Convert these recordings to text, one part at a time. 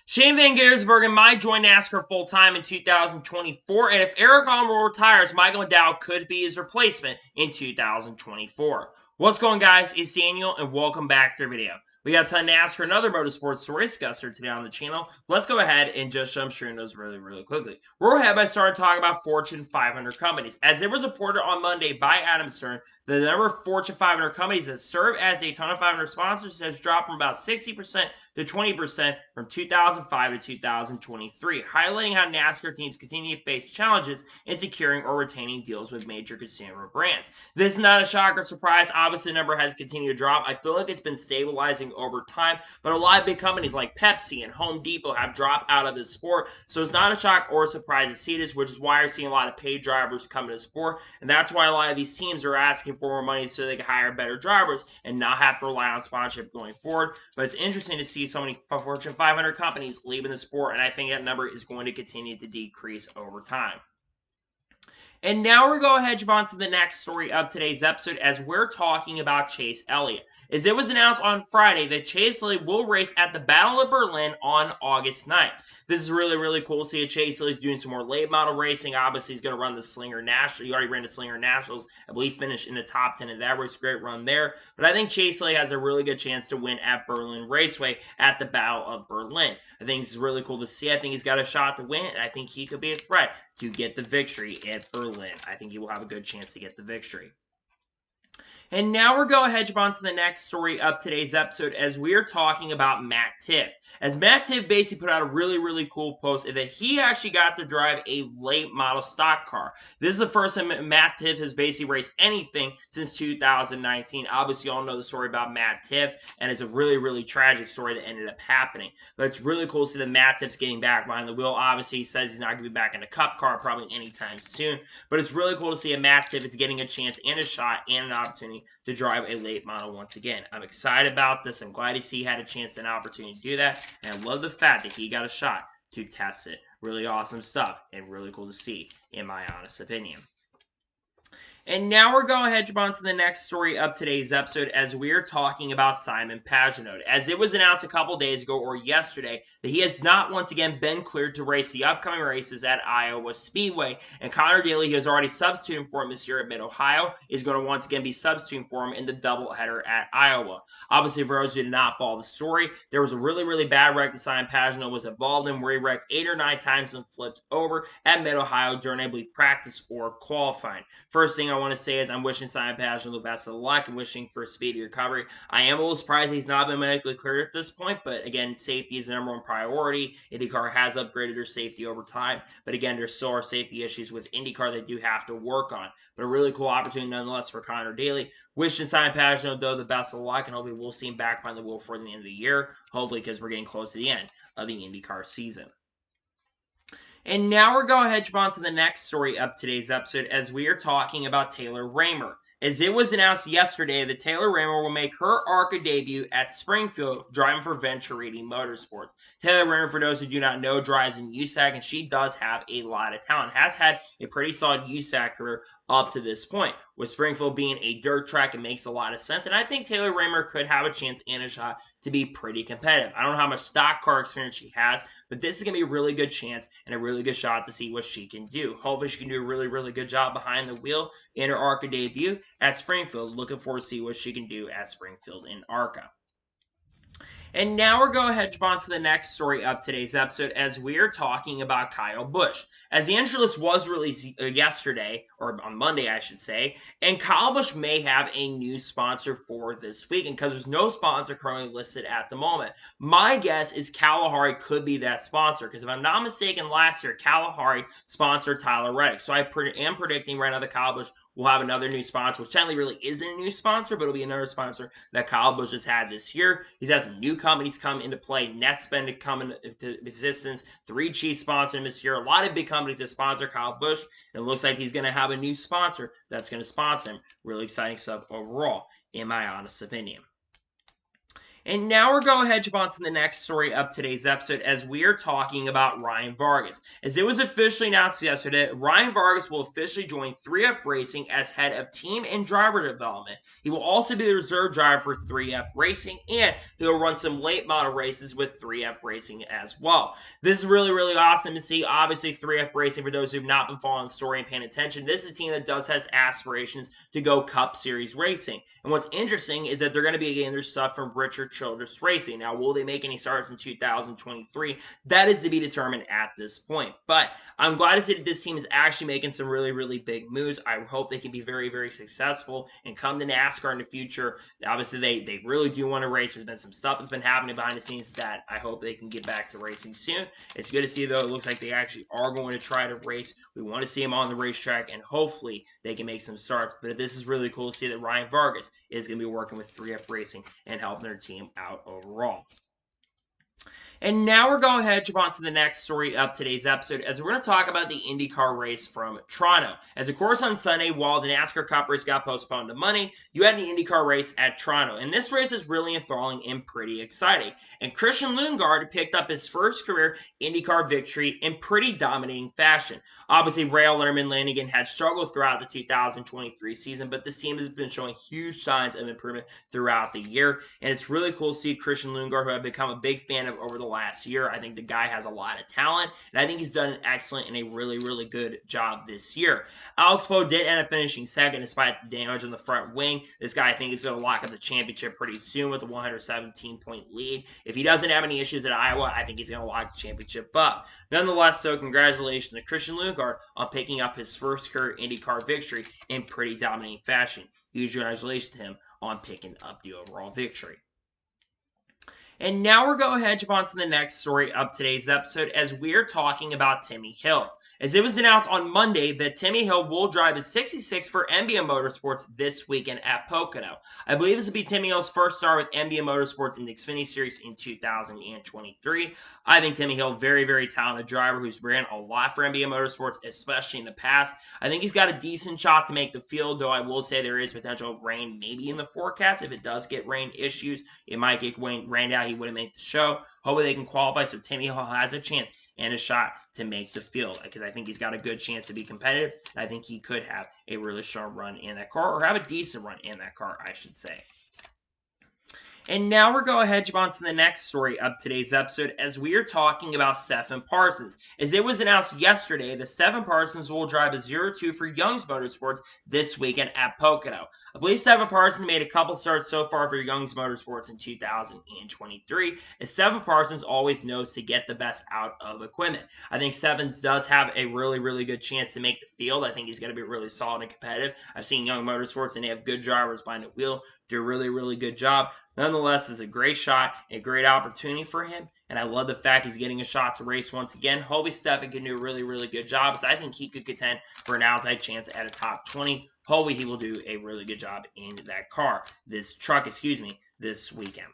Shane Van Gisbergen might join NASCAR full-time in 2024, and if Eric Almendinger retires, Michael McDowell could be his replacement in 2024. What's going on, guys? It's Daniel, and welcome back to the video. We got a ton of NASCAR and other motorsports stories discussed today on the channel. Let's go ahead and just jump straight into those really quickly. We'll go ahead by starting talking about Fortune 500 companies. As it was reported on Monday by Adam Stern, the number of Fortune 500 companies that serve as Daytona 500 sponsors has dropped from about 60% to 20% from 2005 to 2023, highlighting how NASCAR teams continue to face challenges in securing or retaining deals with major consumer brands. This is not a shock or surprise. Obviously, the number has continued to drop. I feel like it's been stabilizing over time, but a lot of big companies like Pepsi and Home Depot have dropped out of the sport, so it's not a shock or a surprise to see this, which is why you're seeing a lot of paid drivers come to the sport, and that's why a lot of these teams are asking for more money so they can hire better drivers and not have to rely on sponsorship going forward. But it's interesting to see so many Fortune 500 companies leaving the sport, and I think that number is going to continue to decrease over time. And now we're going to head on to the next story of today's episode as we're talking about Chase Elliott. As it was announced on Friday that Chase Elliott will race at the Battle of Berlin on August 9th. This is really cool to see Chase Elliott's doing some more late model racing. Obviously, he's going to run the Slinger National. He already ran the Slinger Nationals. I believe finished in the top 10 of that race. Great run there. But I think Chase Elliott has a really good chance to win at Berlin Raceway at the Battle of Berlin. I think this is really cool to see. I think he's got a shot to win, and I think he could be a threat to get the victory at Berlin. I think he will have a good chance to get the victory. And now we're going to hedge on to the next story of today's episode as we are talking about Matt Tifft. As Matt Tifft basically put out a really cool post that he actually got to drive a late model stock car. This is the first time Matt Tifft has basically raced anything since 2019. Obviously, you all know the story about Matt Tifft, and it's a really tragic story that ended up happening. But it's really cool to see that Matt Tift's getting back behind the wheel. Obviously, he says he's not going to be back in a cup car probably anytime soon. But it's really cool to see a Matt Tifft is getting a chance and a shot and an opportunity to drive a late model once again. I'm excited about this. I'm glad to see he had a chance and an opportunity to do that. And I love the fact that he got a shot to test it. Really awesome stuff and really cool to see, in my honest opinion. And now we're going to hedge on to the next story of today's episode as we are talking about Simon Pagenaud. As it was announced a couple days ago or yesterday that he has not once again been cleared to race the upcoming races at Iowa Speedway. And Connor Daly, who is already substituting for him this year at Mid-Ohio, is going to once again be substituting for him in the doubleheader at Iowa. Obviously, for those who did not follow the story, there was a really bad wreck that Simon Pagenaud was involved in where he wrecked 8 or 9 times and flipped over at Mid-Ohio during, I believe, practice or qualifying. First thing I want to say is I'm wishing Simon Pagenaud the best of luck and wishing for a speedy recovery. I am a little surprised he's not been medically cleared at this point, but again, safety is the number one priority. IndyCar has upgraded their safety over time, but again, there still are safety issues with IndyCar they do have to work on. But a really cool opportunity nonetheless for Connor Daly. Wishing Simon Pagenaud, though, the best of luck, and hopefully we'll see him back behind the wheel for the end of the year, hopefully because we're getting close to the end of the IndyCar season. And now we're going to hedge on to the next story of today's episode as we are talking about Taylor Raymer. As it was announced yesterday that Taylor Raymer will make her ARCA debut at Springfield driving for Venturini Motorsports. Taylor Raymer, for those who do not know, drives in USAC, and she does have a lot of talent. Has had a pretty solid USAC career up to this point. With Springfield being a dirt track, it makes a lot of sense, and I think Taylor Raymer could have a chance and a shot to be pretty competitive. I don't know how much stock car experience she has, but this is going to be a really good chance and a really good shot to see what she can do. Hopefully she can do a really good job behind the wheel in her ARCA debut at Springfield. Looking forward to see what she can do at Springfield in ARCA. And now we're going to hedge on to the next story of today's episode as we are talking about Kyle Busch. As the entry list was released yesterday, or on Monday I should say, and Kyle Busch may have a new sponsor for this weekend because there's no sponsor currently listed at the moment. My guess is Kalahari could be that sponsor because if I'm not mistaken, last year Kalahari sponsored Tyler Reddick. So I am predicting right now that Kyle Busch will have another new sponsor, which technically really isn't a new sponsor, but it'll be another sponsor that Kyle Busch has had this year. He's had some new companies come into play. Netspend to come into existence. 3 Chiefs sponsored him this year. A lot of big companies that sponsor Kyle Busch. And it looks like he's going to have a new sponsor that's going to sponsor him. Really exciting stuff overall, in my honest opinion. And now we're going ahead and jump on to the next story of today's episode as we are talking about Ryan Vargas. As it was officially announced yesterday, Ryan Vargas will officially join 3F Racing as head of team and driver development. He will also be the reserve driver for 3F Racing, and he'll run some late model races with 3F Racing as well. This is really, really awesome to see. Obviously, 3F Racing, for those who have not been following the story and paying attention, this is a team that has aspirations to go Cup Series racing. And what's interesting is that they're going to be getting their stuff from Richard Childress Racing. Now, will they make any starts in 2023? That is to be determined at this point. But I'm glad to see that this team is actually making some really, really big moves. I hope they can be very, very successful and come to NASCAR in the future. Obviously, they really do want to race. There's been some stuff that's been happening behind the scenes that I hope they can get back to racing soon. It's good to see, though, it looks like they actually are going to try to race. We want to see them on the racetrack, and hopefully they can make some starts. But this is really cool to see that Ryan Vargas is going to be working with 3F Racing and helping their team out overall. And now we're going ahead and jump on to the next story of today's episode as we're going to talk about the IndyCar race from Toronto. As of course on Sunday, while the NASCAR Cup race got postponed to Monday, you had the IndyCar race at Toronto. And this race is really enthralling and pretty exciting. And Christian Lundgaard picked up his first career IndyCar victory in pretty dominating fashion. Obviously, Ray Letterman Lanigan had struggled throughout the 2023 season, but this team has been showing huge signs of improvement throughout the year. And it's really cool to see Christian Lundgaard, who I've become a big fan of over the last year. I think the guy has a lot of talent, and I think he's done an excellent and a really, really good job this year. Alex Poe did end up finishing second despite the damage on the front wing. This guy, I think, is going to lock up the championship pretty soon with a 117-point lead. If he doesn't have any issues at Iowa, I think he's going to lock the championship up. Nonetheless, so congratulations to Christian Lundgaard on picking up his first career IndyCar victory in pretty dominating fashion. Huge congratulations to him on picking up the overall victory. And now we're going ahead and jump on to the next story of today's episode as we're talking about Timmy Hill. As it was announced on Monday that Timmy Hill will drive his 66 for MBM Motorsports this weekend at Pocono. I believe this will be Timmy Hill's first start with MBM Motorsports in the Xfinity Series in 2023. I think Timmy Hill, very, very talented driver who's ran a lot for MBM Motorsports, especially in the past. I think he's got a decent shot to make the field, though I will say there is potential rain maybe in the forecast. If it does get rain issues, it might get rained out. He wouldn't make the show. Hopefully they can qualify so Timmy Hill has a chance and a shot to make the field because I think he's got a good chance to be competitive. I think he could have a really strong run in that car, or have a decent run in that car, I should say. And now we're going ahead and jump on to the next story of today's episode as we are talking about Stefan Parsons. As it was announced yesterday that Stefan Parsons will drive a 02 for Young's Motorsports this weekend at Pocono. I believe Stefan Parsons made a couple starts so far for Young's Motorsports in 2023, as Stefan Parsons always knows to get the best out of equipment. I think Stefan does have a really, really good chance to make the field. I think he's going to be really solid and competitive. I've seen Young Motorsports, and they have good drivers behind the wheel, do a really, really good job. Nonetheless, it's a great shot, a great opportunity for him, and I love the fact he's getting a shot to race once again. Hopefully, Stefan can do a really, really good job, as I think he could contend for an outside chance at a top 20. Hopefully, he will do a really good job in that truck, this weekend.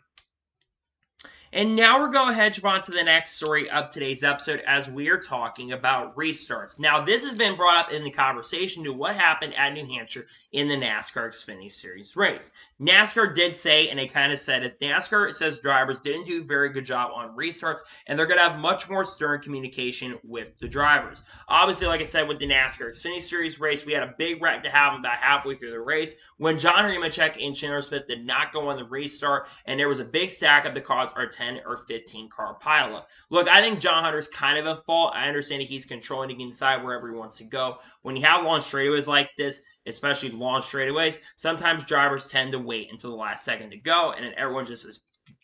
And now we're going ahead and jump on to the next story of today's episode as we are talking about restarts. Now, this has been brought up in the conversation to what happened at New Hampshire in the NASCAR Xfinity Series race. NASCAR did say, and they kind of said it, NASCAR says drivers didn't do a very good job on restarts, and they're going to have much more stern communication with the drivers. Obviously, like I said, with the NASCAR Xfinity Series race, we had a big wreck to happen about halfway through the race when John Nemechek and Chandler Smith did not go on the restart, and there was a big stack up to cause our 10 or 15 car pileup. Look, I think John Hunter's kind of at fault. I understand that he's controlling, he can decide wherever he wants to go. When you have long straightaways like this, especially long straightaways, sometimes drivers tend to wait until the last second to go, and then everyone just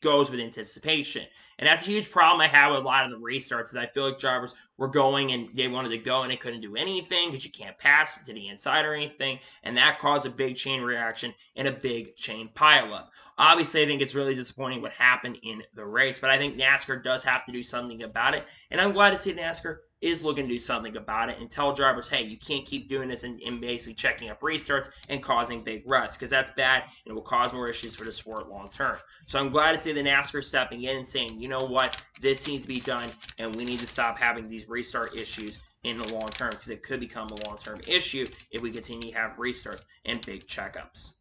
goes with anticipation. And that's a huge problem I have with a lot of the restarts, is I feel like drivers were going and they wanted to go and they couldn't do anything because you can't pass to the inside or anything, and that caused a big chain reaction and a big chain pileup. Obviously, I think it's really disappointing what happened in the race, but I think NASCAR does have to do something about it, and I'm glad to see NASCAR is looking to do something about it and tell drivers, hey, you can't keep doing this and basically checking up restarts and causing big ruts, because that's bad and it will cause more issues for the sport long term. So I'm glad to see the NASCAR stepping in and saying, you know what, this needs to be done and we need to stop having these restart issues in the long term, because it could become a long-term issue if we continue to have restarts and big checkups.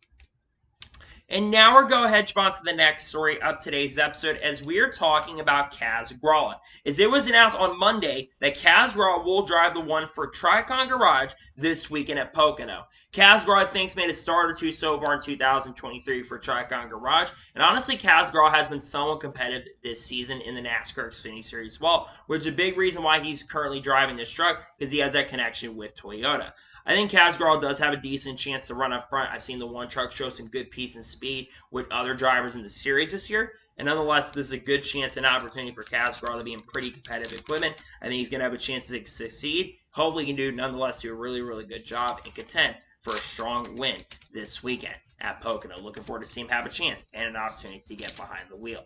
And now we're going to jump on to the next story of today's episode as we're talking about Caswell. As it was announced on Monday that Caswell will drive the one for Tricon Garage this weekend at Pocono. Caswell, I think, has made a start or two so far in 2023 for Tricon Garage. And honestly, Caswell has been somewhat competitive this season in the NASCAR Xfinity Series as well, which is a big reason why he's currently driving this truck because he has that connection with Toyota. I think Caswell does have a decent chance to run up front. I've seen the one truck show some good pace and speed with other drivers in the series this year. And nonetheless, this is a good chance and opportunity for Caswell to be in pretty competitive equipment. I think he's going to have a chance to succeed. Hopefully, he can nonetheless do a really, really good job and contend for a strong win this weekend at Pocono. Looking forward to seeing him have a chance and an opportunity to get behind the wheel.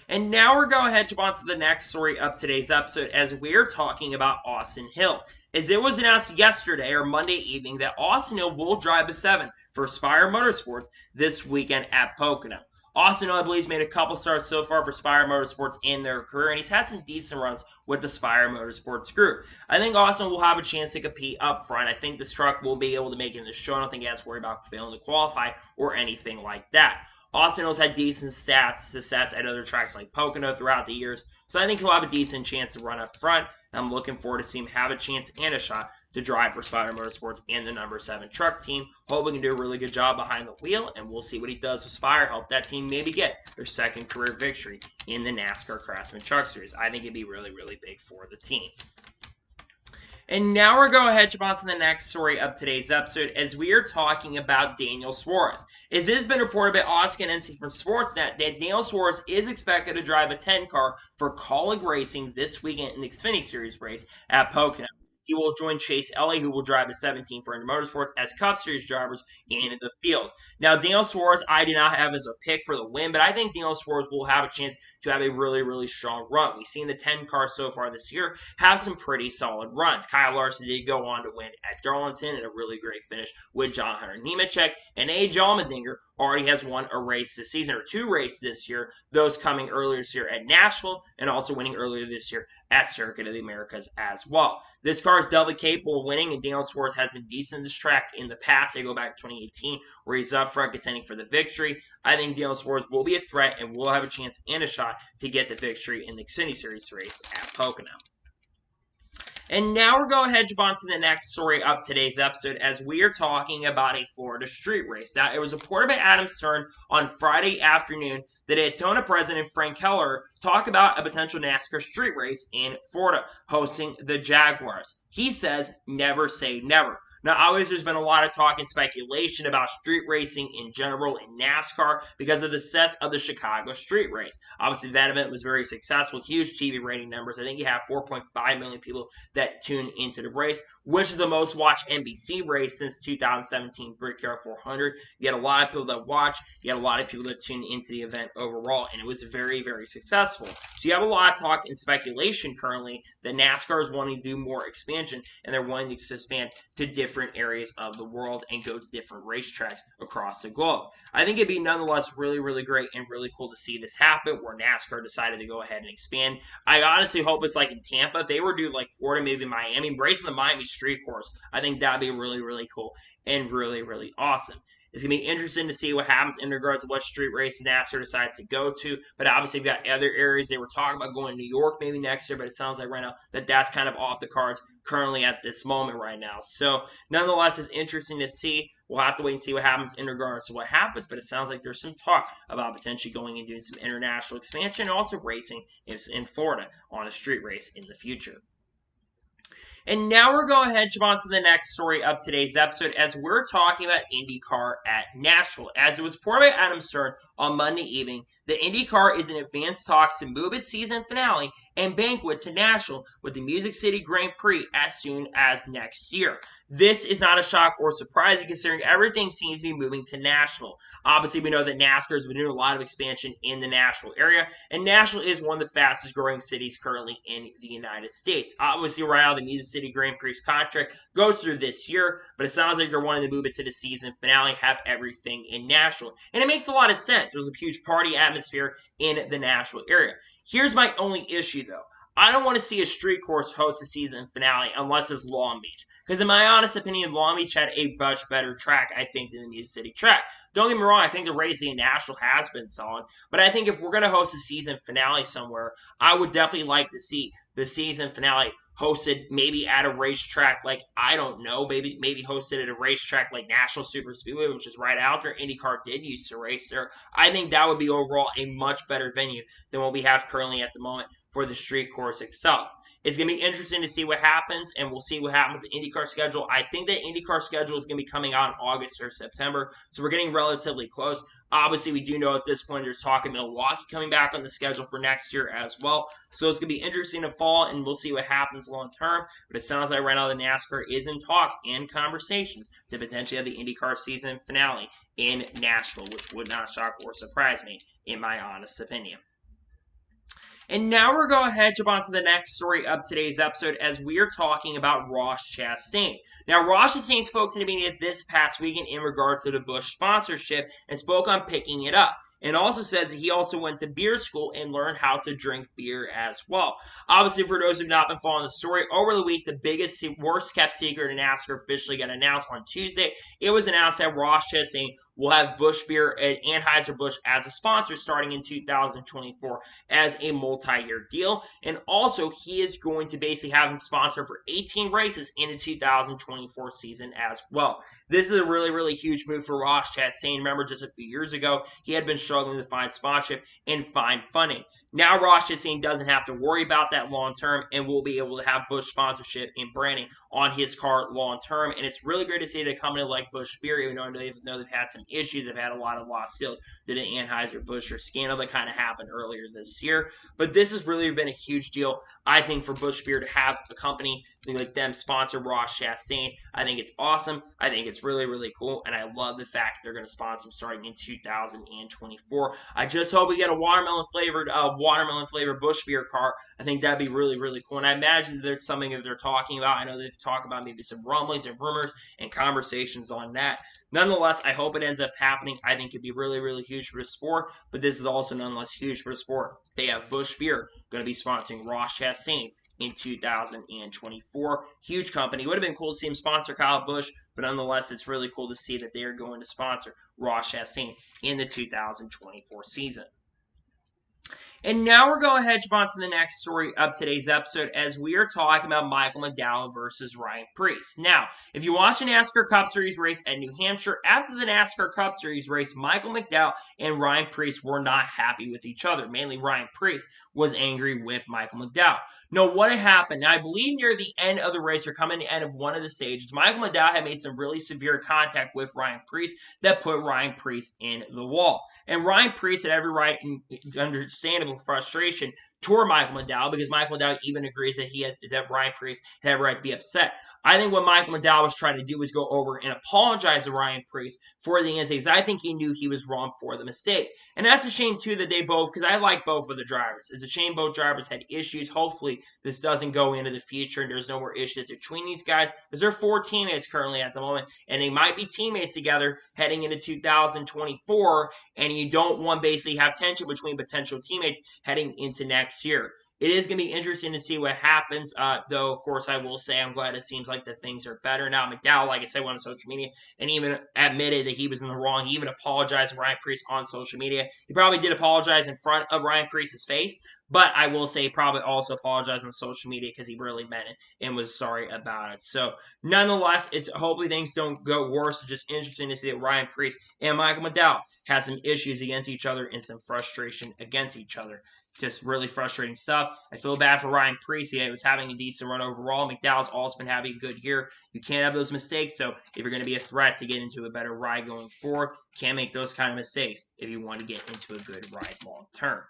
And now we're going to jump on to the next story of today's episode as we're talking about Austin Hill. As it was announced yesterday or Monday evening that Austin Hill will drive the 7 for Spire Motorsports this weekend at Pocono. Austin Hill, I believe, has made a couple starts so far for Spire Motorsports in their career, and he's had some decent runs with the Spire Motorsports group. I think Austin will have a chance to compete up front. I think this truck will be able to make it in the show. I don't think he has to worry about failing to qualify or anything like that. Austin Hill's had decent success at other tracks like Pocono throughout the years, so I think he'll have a decent chance to run up front. I'm looking forward to seeing him have a chance and a shot to drive for Spire Motorsports and the number 7 truck team. Hope we can do a really good job behind the wheel, and we'll see what he does with Spire. Help that team maybe get their second career victory in the NASCAR Craftsman Truck Series. I think it'd be really, really big for the team. And now we're going to jump on to the next story of today's episode as we are talking about Daniel Suarez. As it has been reported by Oscar and NC from Sportsnet that Daniel Suarez is expected to drive a 10 car for Colleague Racing this weekend in the Xfinity Series race at Pocono. He will join Chase Elliott, who will drive the 17 for Motorsports as Cup Series drivers in the field. Now, Daniel Suarez, I do not have as a pick for the win, but I think Daniel Suarez will have a chance to have a really, really strong run. We've seen the 10 cars so far this year have some pretty solid runs. Kyle Larson did go on to win at Darlington in a really great finish with John Hunter Nemechek, and Almendinger already has won a race this season, or 2 races this year, those coming earlier this year at Nashville, and also winning earlier this year at Circuit of the Americas as well. This car is doubly capable of winning, and Daniel Suarez has been decent in this track in the past. They go back to 2018, where he's up front contending for the victory. I think Daniel Suarez will be a threat and will have a chance and a shot to get the victory in the Xfinity Series race at Pocono. And now we're going to jump on to the next story of today's episode as we are talking about a Florida street race. Now, it was reported by Adam Stern on Friday afternoon that Daytona president Frank Keller talked about a potential NASCAR street race in Florida hosting the Jaguars. He says, never say never. Now, obviously, there's been a lot of talk and speculation about street racing in general in NASCAR because of the success of the Chicago street race. Obviously, that event was very successful, huge TV rating numbers. I think you have 4.5 million people that tune into the race, which is the most watched NBC race since 2017 Brickyard 400. You had a lot of people that watch, you had a lot of people that tune into the event overall, and it was very, very successful. So you have a lot of talk and speculation currently that NASCAR is wanting to do more expansion, and they're wanting to expand to different areas of the world and go to different racetracks across the globe. I think it'd be nonetheless really, really great and really cool to see this happen where NASCAR decided to go ahead and expand. I honestly hope it's like in Tampa. If they were to do like Florida, maybe Miami, embracing the Miami street course, I think that'd be really, really cool and really, really awesome. It's going to be interesting to see what happens in regards to what street races NASCAR decides to go to. But obviously, we've got other areas. They were talking about going to New York maybe next year, but it sounds like right now that that's kind of off the cards currently at this moment right now. So, nonetheless, it's interesting to see. We'll have to wait and see what happens in regards to what happens, but it sounds like there's some talk about potentially going and doing some international expansion and also racing in Florida on a street race in the future. And now we're going to jump on to the next story of today's episode as we're talking about IndyCar at Nashville. As it was reported by Adam Stern on Monday evening, the IndyCar is in advanced talks to move its season finale and banquet to Nashville with the Music City Grand Prix as soon as next year. This is not a shock or surprise considering everything seems to be moving to Nashville. Obviously, we know that NASCAR has been doing a lot of expansion in the Nashville area, and Nashville is one of the fastest growing cities currently in the United States. Obviously, right now, the Music City Grand Prix contract goes through this year, but it sounds like they're wanting to move it to the season finale, have everything in Nashville. And it makes a lot of sense. There's a huge party atmosphere in the Nashville area. Here's my only issue, though. I don't want to see a street course host a season finale unless it's Long Beach. Because in my honest opinion, Long Beach had a much better track, I think, than the Music City track. Don't get me wrong, I think the Racing at Nashville has been solid, but I think if we're going to host a season finale somewhere, I would definitely like to see the season finale hosted maybe at a racetrack like, I don't know, maybe hosted at a racetrack like National Super Speedway, which is right out there. IndyCar did used to race there. I think that would be overall a much better venue than what we have currently at the moment for the street course itself. It's going to be interesting to see what happens, and we'll see what happens in the IndyCar schedule. I think that IndyCar schedule is going to be coming out in August or September, so we're getting relatively close. Obviously, we do know at this point there's talk of Milwaukee coming back on the schedule for next year as well. So it's going to be interesting to fall, and we'll see what happens long term. But it sounds like right now the NASCAR is in talks and conversations to potentially have the IndyCar season finale in Nashville, which would not shock or surprise me, in my honest opinion. And now we're going to head jump on to the next story of today's episode as we are talking about Ross Chastain. Now, Ross Chastain spoke to the media this past weekend in regards to the Busch sponsorship and spoke on picking it up. And also says that he also went to beer school and learned how to drink beer as well. Obviously, for those who have not been following the story, over the week, the biggest, worst-kept secret in NASCAR officially got announced on Tuesday. It was announced that Ross Chastain will have Busch Beer and Anheuser-Busch as a sponsor starting in 2024 as a multi-year deal. And also, he is going to basically have him sponsor for 18 races in the 2024 season as well. This is a really, really huge move for Ross Chastain. Remember, just a few years ago, he had been struggling to find sponsorship and find funding. Now, Ross Chastain doesn't have to worry about that long term and will be able to have Busch sponsorship and branding on his car long term. And it's really great to see that a company like Busch Beer, even though I know they've had some issues, they've had a lot of lost sales due to the Anheuser-Busch scandal that kind of happened earlier this year. But this has really been a huge deal, I think, for Busch Beer to have a company like them sponsor Ross Chastain. I think it's awesome. I think it's really, really cool, and I love the fact that they're going to sponsor him starting in 2024. I just hope we get a watermelon flavored Busch Beer car. I think that'd be really, really cool, and I imagine there's something that they're talking about. I know they've talked about maybe some rumblings and rumors and conversations on that. Nonetheless, I hope it ends up happening. I think it'd be really, really huge for the sport, but this is also nonetheless huge for the sport. They have Busch Beer going to be sponsoring Ross Chastain in 2024. Huge company. It would have been cool to see him sponsor Kyle Busch, but nonetheless, it's really cool to see that they are going to sponsor Ross Chastain in the 2024 season. And now we're going to head on to the next story of today's episode as we are talking about Michael McDowell versus Ryan Preece. Now, if you watch the NASCAR Cup Series race at New Hampshire, after the NASCAR Cup Series race, Michael McDowell and Ryan Preece were not happy with each other. Mainly, Ryan Preece was angry with Michael McDowell. Now, what had happened? Now, I believe near the end of the race, or coming to the end of one of the stages, Michael McDowell had made some really severe contact with Ryan Preece that put Ryan Preece in the wall. And Ryan Preece had every right and understandable frustration toward Michael McDowell because Michael McDowell even agrees that Ryan Preece had every right to be upset. I think what Michael McDowell was trying to do was go over and apologize to Ryan Preece for the incident. I think he knew he was wrong for the mistake. And that's a shame, too, that they both, because I like both of the drivers. It's a shame both drivers had issues. Hopefully, this doesn't go into the future and there's no more issues between these guys, because they're 4 teammates currently at the moment, and they might be teammates together heading into 2024, and you don't want basically have tension between potential teammates heading into next year. It is going to be interesting to see what happens, though, of course, I will say I'm glad it seems like that things are better now. McDowell, like I said, went on social media and even admitted that he was in the wrong. He even apologized to Ryan Preece on social media. He probably did apologize in front of Ryan Preece's face, but I will say he probably also apologized on social media because he really meant it and was sorry about it. So, nonetheless, it's hopefully things don't go worse. It's just interesting to see that Ryan Preece and Michael McDowell had some issues against each other and some frustration against each other. Just really frustrating stuff. I feel bad for Ryan Preece. He was having a decent run overall. McDowell's also been having a good year. You can't have those mistakes. So if you're going to be a threat to get into a better ride going forward, you can't make those kind of mistakes if you want to get into a good ride long term.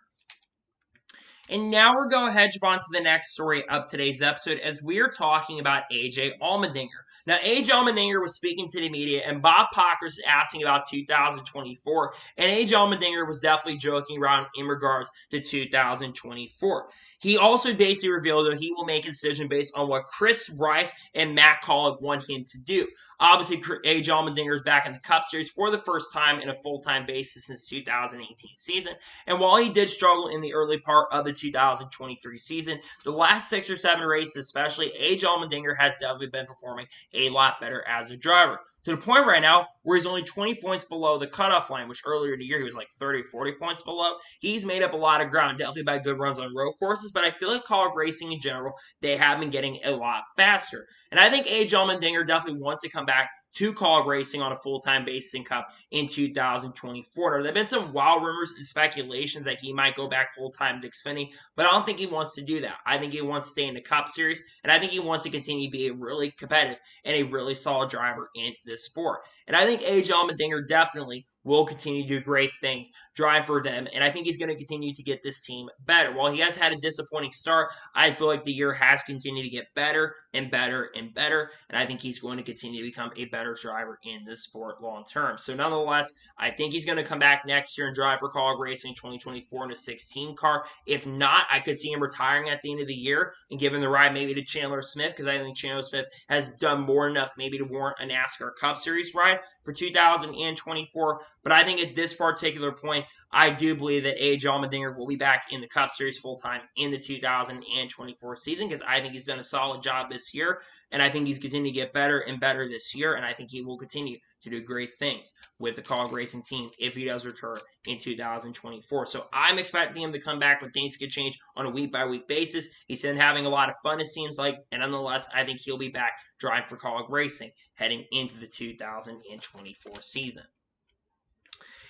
And now we're going to head on to the next story of today's episode as we are talking about AJ Allmendinger. Now, AJ Allmendinger was speaking to the media, and Bob Pockers is asking about 2024, and AJ Allmendinger was definitely joking around in regards to 2024. He also basically revealed that he will make a decision based on what Chris Rice and Matt Collett want him to do. Obviously, AJ Allmendinger is back in the Cup Series for the first time in a full-time basis since 2018 season. And while he did struggle in the early part of the 2023 season. The last 6 or 7 races, especially, Allmendinger has definitely been performing a lot better as a driver. To the point right now where he's only 20 points below the cutoff line, which earlier in the year he was like 30, 40 points below. He's made up a lot of ground, definitely by good runs on road courses, but I feel like college racing in general, they have been getting a lot faster. And I think Allmendinger definitely wants to come back to college racing on a full-time basis in Cup in 2024. Now, there have been some wild rumors and speculations that he might go back full-time to Xfinity, but I don't think he wants to do that. I think he wants to stay in the Cup Series, and I think he wants to continue to be a really competitive and a really solid driver in this sport. And I think Allmendinger definitely will continue to do great things, drive for them, and I think he's going to continue to get this team better. While he has had a disappointing start, I feel like the year has continued to get better and better and better, and I think he's going to continue to become a better driver in this sport long term. So nonetheless, I think he's going to come back next year and drive for College Racing 2024 in a 16 car. If not, I could see him retiring at the end of the year and giving the ride maybe to Chandler Smith, because I think Chandler Smith has done more enough maybe to warrant a NASCAR Cup Series ride for 2024. But I think at this particular point, I do believe that Allmendinger will be back in the Cup Series full-time in the 2024 season, because I think he's done a solid job this year, and I think he's continued to get better and better this year, and I think he will continue to do great things with the college racing team if he does return in 2024. So I'm expecting him to come back, but things could change on a week-by-week basis. He's been having a lot of fun, it seems like, and nonetheless, I think he'll be back driving for college racing heading into the 2024 season.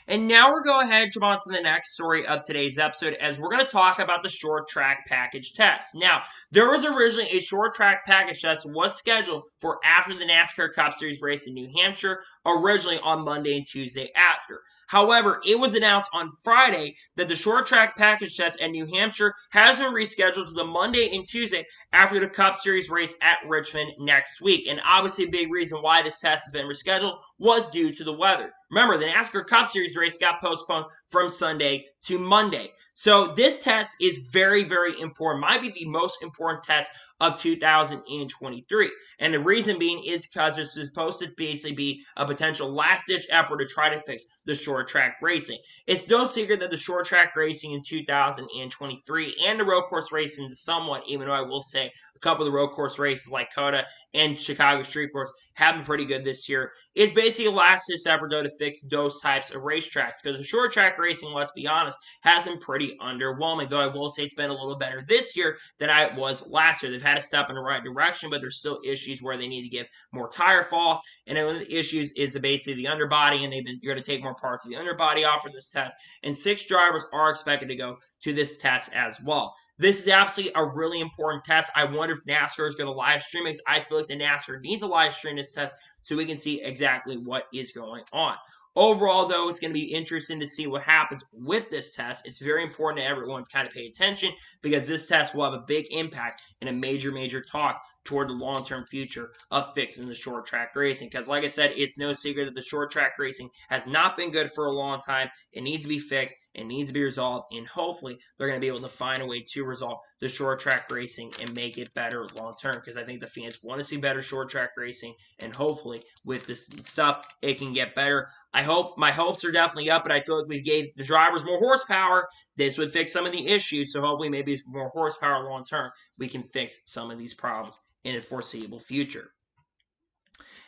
And now we're going ahead and jump on to the next story of today's episode, as we're going to talk about the short track package test. Now, there was originally a short track package test was scheduled for after the NASCAR Cup Series race in New Hampshire, originally on Monday and Tuesday after. However, it was announced on Friday that the short track package test at New Hampshire has been rescheduled to the Monday and Tuesday after the Cup Series race at Richmond next week. And obviously a big reason why this test has been rescheduled was due to the weather. Remember, the NASCAR Cup Series race got postponed from Sunday to Monday. So this test is very, very important. Might be the most important test of 2023. And the reason being is because this is supposed to basically be a potential last-ditch effort to try to fix the short track racing. It's no secret that the short track racing in 2023 and the road course racing somewhat, even though I will say a couple of the road course races like COTA and Chicago Street Course have been pretty good this year. It's basically a last-ditch effort, though, to fix those types of racetracks, because the short track racing, let's be honest, has been pretty underwhelming, though I will say it's been a little better this year than it was last year. They've had a step in the right direction, but there's still issues where they need to give more tire fall, and one of the issues is basically the underbody, and they're going to take more parts of the underbody off for this test, and 6 drivers are expected to go to this test as well. This is absolutely a really important test. I wonder if NASCAR is going to live stream it, because I feel like the NASCAR needs to live stream this test so we can see exactly what is going on. Overall, though, it's going to be interesting to see what happens with this test. It's very important that everyone kind of pay attention, because this test will have a big impact and a major, major talk toward the long-term future of fixing the short track racing. Because like I said, it's no secret that the short track racing has not been good for a long time. It needs to be fixed. It needs to be resolved. And hopefully, they're going to be able to find a way to resolve the short track racing and make it better long-term. Because I think the fans want to see better short track racing. And hopefully, with this stuff, it can get better. My hopes are definitely up, but I feel like we gave the drivers more horsepower. This would fix some of the issues. So hopefully, maybe with more horsepower long-term, we can fix some of these problems in the foreseeable future.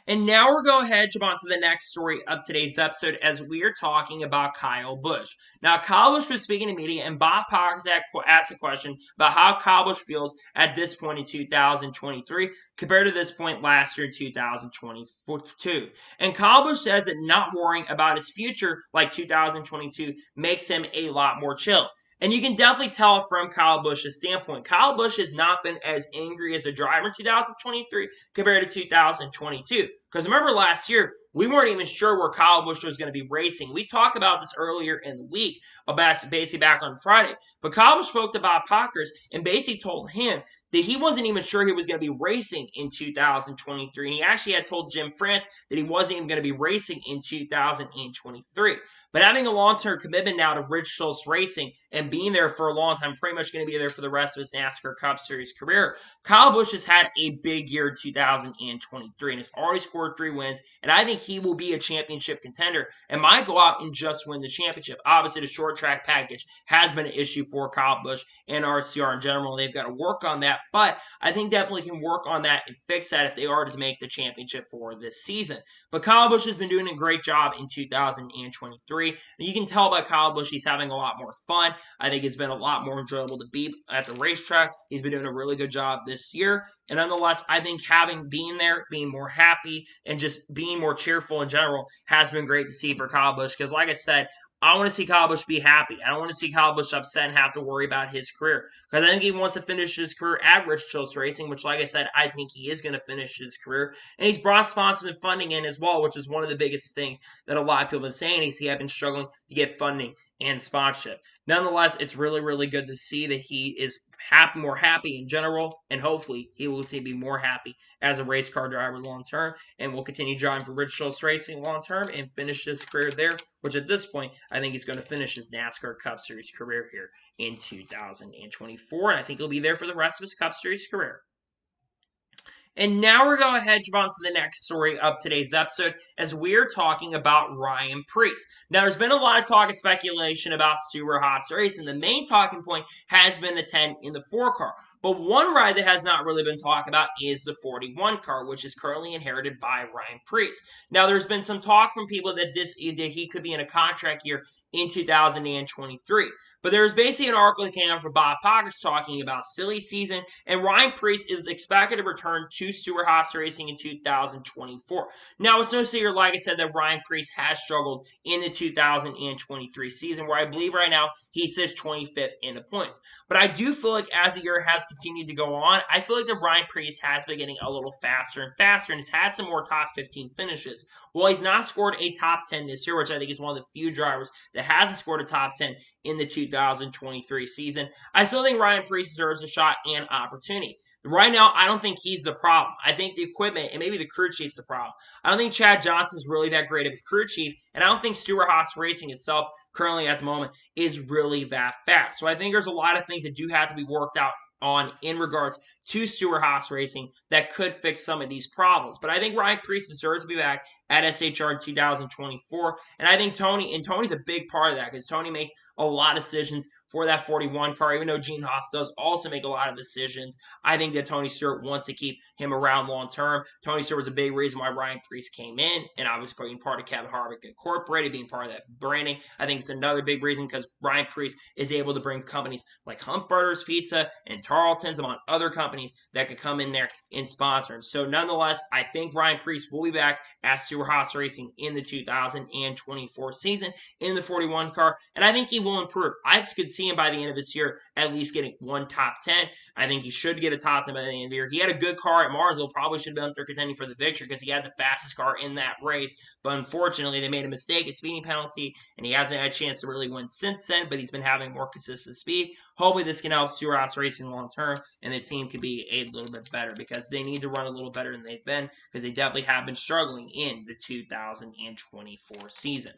And now we're going ahead and jump on to the next story of today's episode, as we are talking about Kyle Busch. Now, Kyle Busch was speaking to media, and Bob Parks asked a question about how Kyle Busch feels at this point in 2023 compared to this point last year in 2022. And Kyle Busch says that not worrying about his future like 2022 makes him a lot more chill. And you can definitely tell from Kyle Busch's standpoint. Kyle Busch has not been as angry as a driver in 2023 compared to 2022. Because remember last year, we weren't even sure where Kyle Busch was going to be racing. We talked about this earlier in the week, basically back on Friday. But Kyle Busch spoke to Bob Parkers and basically told him that he wasn't even sure he was going to be racing in 2023. And he actually had told Jim France that he wasn't even going to be racing in 2023. But having a long-term commitment now to Rich Schultz Racing and being there for a long time, pretty much going to be there for the rest of his NASCAR Cup Series career, Kyle Busch has had a big year in 2023 and has already scored scored 3 wins, and I think he will be a championship contender and might go out and just win the championship. Obviously, the short track package has been an issue for Kyle Busch and RCR in general. They've got to work on that, but I think definitely can work on that and fix that if they are to make the championship for this season. But Kyle Busch has been doing a great job in 2023. You can tell by Kyle Busch he's having a lot more fun. I think it's been a lot more enjoyable to be at the racetrack. He's been doing a really good job this year. And nonetheless, I think being there, being more happy, and just being more cheerful in general has been great to see for Kyle Busch. Because like I said, I want to see Kyle Busch be happy. I don't want to see Kyle Busch upset and have to worry about his career. Because I think he wants to finish his career at Rich Chills Racing, which, like I said, I think he is going to finish his career. And he's brought sponsors and funding in as well, which is one of the biggest things that a lot of people have been saying. He has been struggling to get funding and sponsorship. Nonetheless, it's really, really good to see that he is more happy in general, and hopefully he will be more happy as a race car driver long term, and will continue driving for Rich Chills Racing long term and finish his career there, which at this point, I think he's going to finish his NASCAR Cup Series career here in 2024, and I think he'll be there for the rest of his Cup Series career. And now we're going to head on to the next story of today's episode as we're talking about Ryan Preece. Now, there's been a lot of talk and speculation about Stewart Haas Racing. The main talking point has been the 10 in the 4 car. But one ride that has not really been talked about is the 41 car, which is currently inherited by Ryan Preece. Now, there's been some talk from people that he could be in a contract year in 2023. But there's basically an article that came out from Bob Pockets talking about silly season, and Ryan Preece is expected to return to Stewart Haas Racing in 2024. Now, it's no secret, like I said, that Ryan Preece has struggled in the 2023 season, where I believe right now he sits 25th in the points. But I do feel like as the year has continued to go on, I feel like that Ryan Preece has been getting a little faster and faster, and has had some more top 15 finishes. While he's not scored a top 10 this year, which I think is one of the few drivers that hasn't scored a top 10 in the 2023 season, I still think Ryan Preece deserves a shot and opportunity. Right now, I don't think he's the problem. I think the equipment and maybe the crew chief's the problem. I don't think Chad Johnson's really that great of a crew chief, and I don't think Stewart Haas Racing itself currently at the moment is really that fast. So I think there's a lot of things that do have to be worked out on in regards to Stewart Haas Racing that could fix some of these problems. But I think Ryan Preece deserves to be back at SHR in 2024. And I think Tony's a big part of that, because Tony makes a lot of decisions for that 41 car, even though Gene Haas does also make a lot of decisions. I think that Tony Stewart wants to keep him around long term. Tony Stewart was a big reason why Ryan Preece came in, and obviously being part of Kevin Harvick Incorporated, being part of that branding. I think it's another big reason, because Ryan Preece is able to bring companies like Hunt Brothers Pizza and Tarleton's, among other companies that could come in there and sponsor him. So nonetheless, I think Ryan Preece will be back at Stewart Haas Racing in the 2024 season in the 41 car, and I think he will improve. I could see him by the end of this year at least getting one top 10. I think he should get a top 10 by the end of the year. He had a good car at Martinsville, probably should have been up there contending for the victory, because he had the fastest car in that race, but unfortunately they made a mistake, a speeding penalty, and he hasn't had a chance to really win since then, but he's been having more consistent speed. Hopefully this can help Stewart Haas Racing long term, and the team can be a little bit better, because they need to run a little better than they've been, because they definitely have been struggling in the 2024 season.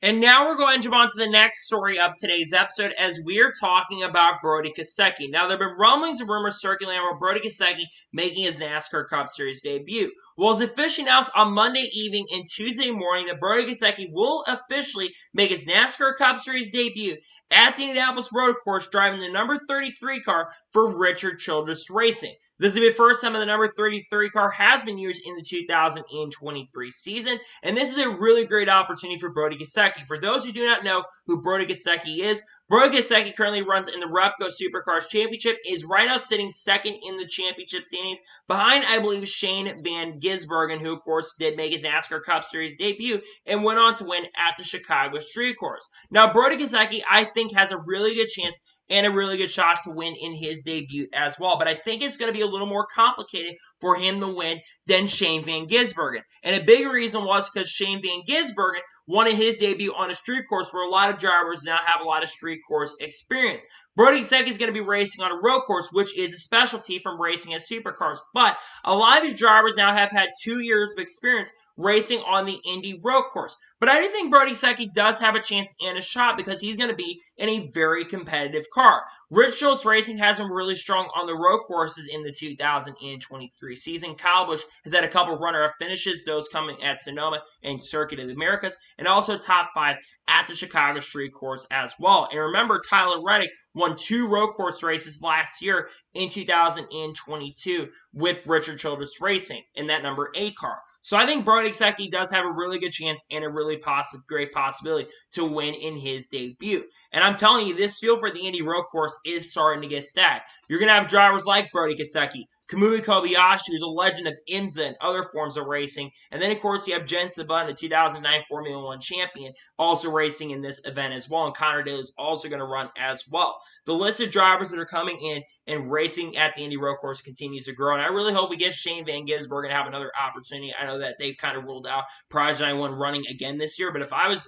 And now we're going to jump on to the next story of today's episode as we're talking about Brody Kaseki. Now, there have been rumblings and rumors circulating about Brody Kaseki making his NASCAR Cup Series debut. Well, it's officially announced on Monday evening and Tuesday morning that Brody Kaseki will officially make his NASCAR Cup Series debut at the Indianapolis Road Course, driving the number 33 car for Richard Childress Racing. This will be the first time that the number 33 car has been used in the 2023 season, and this is a really great opportunity for Brody Kaseki. For those who do not know who Brody Kaseki is, Brody Kaseki currently runs in the Repco Supercars Championship, is right now sitting second in the championship standings, behind, I believe, Shane Van Gisbergen, who, of course, did make his NASCAR Cup Series debut and went on to win at the Chicago Street Course. Now, Brody Kaseki, I think, has a really good chance and a really good shot to win in his debut as well. But I think it's going to be a little more complicated for him to win than Shane Van Gisbergen. And a big reason was because Shane Van Gisbergen won his debut on a street course, where a lot of drivers now have a lot of street course experience. Brody Kaseki is going to be racing on a road course, which is a specialty from racing at supercars. But a lot of these drivers now have had 2 years of experience racing on the Indy road course. But I do think Brody Kaseki does have a chance and a shot because he's going to be in a very competitive car. Rich Schultz Racing has been really strong on the road courses in the 2023 season. Kyle Busch has had a couple runner-up finishes, those coming at Sonoma and Circuit of the Americas, and also top 5 at the Chicago Street Course as well. And remember, Tyler Reddick won 2 road course races last year in 2022 with Richard Childress Racing in that number 8 car. So I think Brody Kaseki does have a really good chance and a really great possibility to win in his debut. And I'm telling you, this field for the Indy road course is starting to get stacked. You're going to have drivers like Brody Kaseki, Kamui Kobayashi, who's a legend of IMSA and other forms of racing. And then, of course, you have Jensen Button, the 2009 Formula One champion, also racing in this event as well. And Connor Daly is also going to run as well. The list of drivers that are coming in and racing at the Indy road course continues to grow. And I really hope we get Shane Van Gisbergen to have another opportunity. I know that they've kind of ruled out Proj 91 running again this year. But if I was